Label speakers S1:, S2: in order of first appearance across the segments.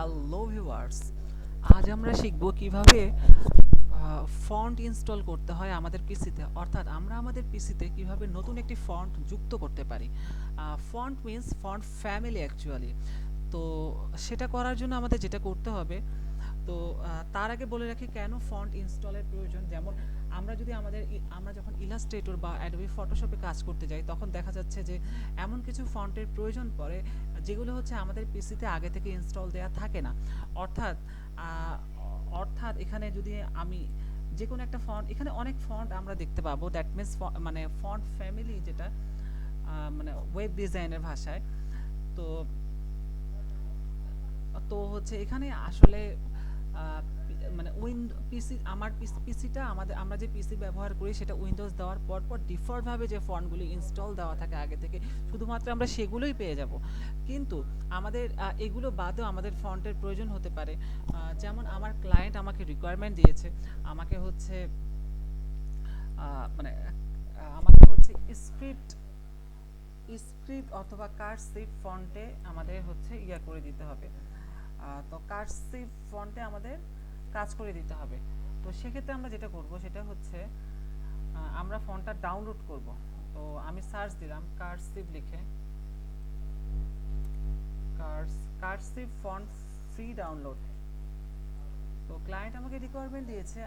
S1: Hello viewers, আজ আমরা শিখব কিভাবে ফন্ট ইনস্টল করতে হয় আমাদের পিসিতে। অর্থাৎ আমরা আমাদের পিসিতে কিভাবে নতুন একটি ফন্ট যুক্ত করতে পারি। Font means font family actually. তো সেটা করার জন্য আমাদের যেটা করতে হবে, তো তার আগে বলে রাখি কেন ফন্ট ইনস্টলের প্রয়োজন। যেমন আমরা যখন ইলাস্ট্রেটর বা অ্যাডোবি ফটোশপে কাজ করতে যাই, তখন দেখা যাচ্ছে যে এমন কিছু ফন্টের প্রয়োজন পড়ে যেগুলো হচ্ছে আমাদের পিসিতে আগে থেকে ইনস্টল দেওয়া থাকে না। অর্থাৎ আহ, অর্থাৎ এখানে যদি আমি যে কোনো একটা ফন্ট, এখানে অনেক ফন্ট আমরা দেখতে পাবো, দ্যাট মিনস মানে ফন্ট ফ্যামিলি, যেটা মানে ওয়েব ডিজাইনের ভাষায়। তো তো হচ্ছে এখানে আসলে মানে পিসি, আমার পিসিটা, আমরা যে পিসি ব্যবহার করি সেটা উইন্ডোজ দেওয়ার পর পর ডিফল্টভাবে যে ফন্টগুলি ইনস্টল দেওয়া থাকে আগে থেকে, শুধুমাত্র আমরা সেগুলোই পেয়ে যাব। কিন্তু আমাদের এগুলো বাদেও আমাদের ফন্টের প্রয়োজন হতে পারে। যেমন আমার ক্লায়েন্ট আমাকে রিকোয়ারমেন্ট দিয়েছে, আমাকে হচ্ছে মানে আমাকে হচ্ছে স্ক্রিপ্ট স্ক্রিপ্ট অথবা কার্সিভ ফন্টে আমাদের হচ্ছে করে দিতে হবে। তো কার্সিভ ফন্টে আমাদের কাজ করে দিতে হবে। তো সেক্ষেত্রে আমরা যেটা করব সেটা হচ্ছে আমরা ফন্টটা ডাউনলোড করব। তো আমি সার্চ দিলাম কার্সিভ লিখে, কার্সিভ ফন্ট ফ্রি ডাউনলোড। তো ক্লায়েন্ট আমাকে রিকোয়ারমেন্ট দিয়েছে,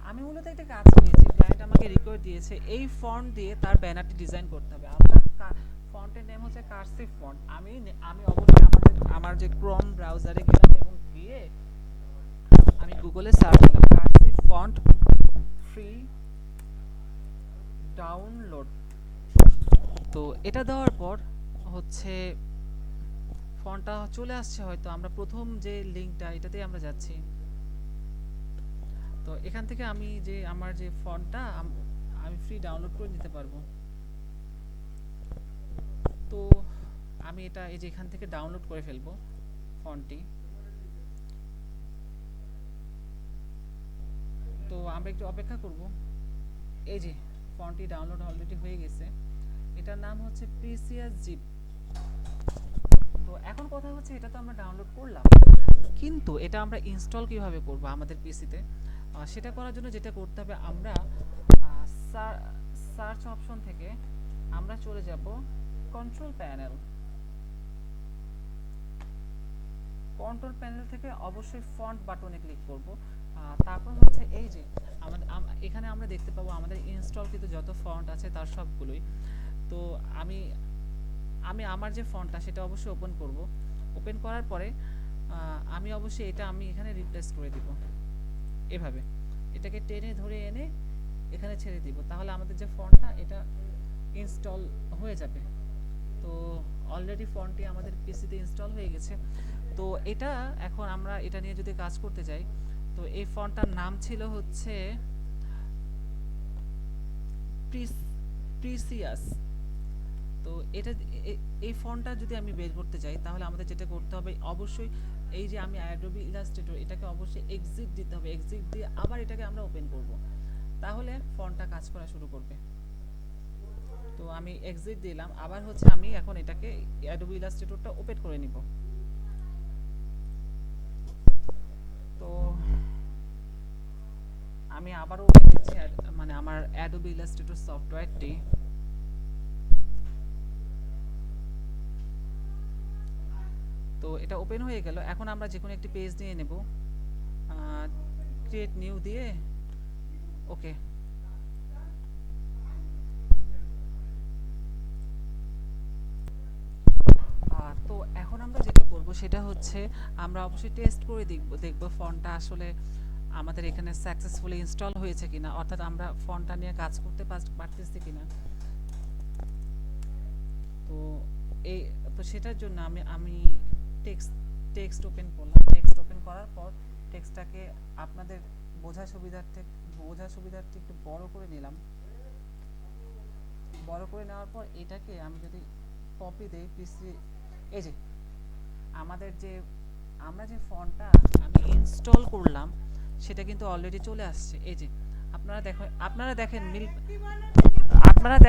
S1: আমি মূলত একটা কাজ পেয়েছি। ক্লায়েন্ট আমাকে রিকোয়ার দিয়েছে এই ফন্ট দিয়ে তার ব্যানারটি ডিজাইন করতে হবে। আপনার ফন্টের নেম হচ্ছে কার্সিভ ফন্ট। আমি অবশ্যই আমার যে ক্রোম ব্রাউজারে গেলাম এবং গিয়ে আমি গুগলে সার্চ দিলাম কার্সিভ ফন্ট ফ্রি ডাউনলোড। তো এটা দেওয়ার পর হচ্ছে ফন্টটা চলে আসছে। হয়তো আমরা প্রথম যে লিঙ্কটা, এটাতেই আমরা যাচ্ছি। তো এখান থেকে আমার যে ফন্টটা আমি ফ্রি ডাউনলোড করে নিতে পারবো। তো আমি এটা এই যে এখান থেকে ডাউনলোড করে ফেলবো ফন্টটি। তো আমরা একটু অপেক্ষা করব। এই যে ফন্টটি ডাউনলোড অলরেডি হয়ে গেছে। এটার নাম হচ্ছে প্রিসিয়াস জিপ। তো এখন কথা হচ্ছে, এটা তো আমরা ডাউনলোড করলাম, কিন্তু এটা আমরা ইনস্টল কিভাবে করব আমাদের পিসিতে। সেটা করার জন্য যেটা করতে হবে, আমরা সার্চ অপশন থেকে আমরা চলে যাব কন্ট্রোল প্যানেল। কন্ট্রোল প্যানেল থেকে অবশ্যই ফন্ট বাটনে ক্লিক করব। তারপর হচ্ছে এই যে এখানে আমরা দেখতে পাবো আমাদের ইনস্টলকৃত যত ফন্ট আছে তার সবগুলোই। তো আমি আমি আমার যে ফন্টটা সেটা অবশ্যই ওপেন করব। ওপেন করার পরে আমি অবশ্যই আমি এখানে রিপ্লেস করে দিব। এভাবে এটাকে টেনে ধরে এনে এখানে ছেড়ে দিব, তাহলে আমাদের যে ফন্টটা এটা ইনস্টল হয়ে যাবে। তো অলরেডি ফন্টটি আমাদের পিসিতে ইনস্টল হয়ে গেছে। তো এটা এখন আমরা এটা নিয়ে যদি কাজ করতে যাই, তো এই ফন্টটার নাম ছিল হচ্ছে প্রিসিয়াস। তো এটা এই ফন্টটা যদি আমি বের করতে যাই, তাহলে আমাদের যেটা করতে হবে, অবশ্যই এই যে আমি অ্যাডোবি ইলাস্ট্রেটর, এটাকে অবশ্যই এক্সিট দিতে হবে। এক্সিট দিয়ে আবার এটাকে আমরা ওপেন করব, তাহলে ফন্টটা কাজ করা শুরু করবে। তো আমি এক্সিট দিলাম, আবার হচ্ছে আমি এখন এটাকে অ্যাডোবি ইলাস্ট্রেটরটা ওপেন করে নিব। তো আমি আবারও ওপেন দিচ্ছি, মানে আমার অ্যাডোবি ইলাস্ট্রেটর সফটওয়্যারটি। তো এটা ওপেন হয়ে গেল। এখন আমরা যে কোনো একটি পেজ নিয়ে নেব, ক্রিয়েট নিউ দিয়ে ওকে। তো এখন আমরা যেটা করব সেটা হচ্ছে আমরা অবশ্যই টেস্ট করে দেখব ফন্টটা আসলে আমাদের এখানে সাকসেসফুলি ইনস্টল হয়েছে কিনা, অর্থাৎ আমরা ফন্টটা নিয়ে কাজ করতে পারতেছি কিনা। তো এই তো সেটার জন্য আমি টেক্সট টেক্সট ওপেন করলাম। টেক্সট ওপেন করার পর টেক্সটটাকে আপনাদের বোঝার সুবিধার্থে একটু বড় করে নিলাম। বড় করে নেওয়ার পর এটাকে আমি যদি কপি দেই পিসি, এই যে আমাদের যে আমরা যে ফন্টটা আমি ইনস্টল করলাম সেটা কিন্তু অলরেডি চলে আসছে। এই যে আপনারা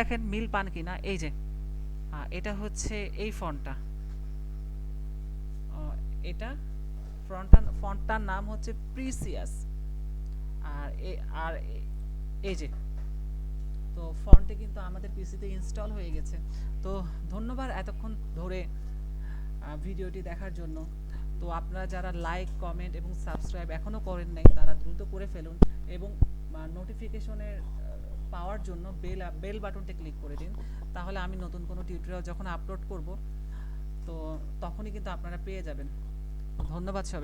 S1: দেখেন মিল পান কিনা। এই যে এটা হচ্ছে এই ফন্টটা, এটা ফন্টটার নাম হচ্ছে প্রিসিয়াস। আর আর এই যে, তো ফন্টে কিন্তু আমাদের পিসিতে ইনস্টল হয়ে গেছে। তো ধন্যবাদ এতক্ষণ ধরে ভিডিওটি দেখার জন্য। তো আপনারা যারা লাইক, কমেন্ট এবং সাবস্ক্রাইব এখনও করেন নাই তারা দ্রুত করে ফেলুন, এবং নোটিফিকেশনের পাওয়ার জন্য বেল বাটনটি ক্লিক করে দিন। তাহলে আমি নতুন কোনো টিউটোরিয়াল যখন আপলোড করব, তো তখনই কিন্তু আপনারা পেয়ে যাবেন। ধন্যবাদ সবাই।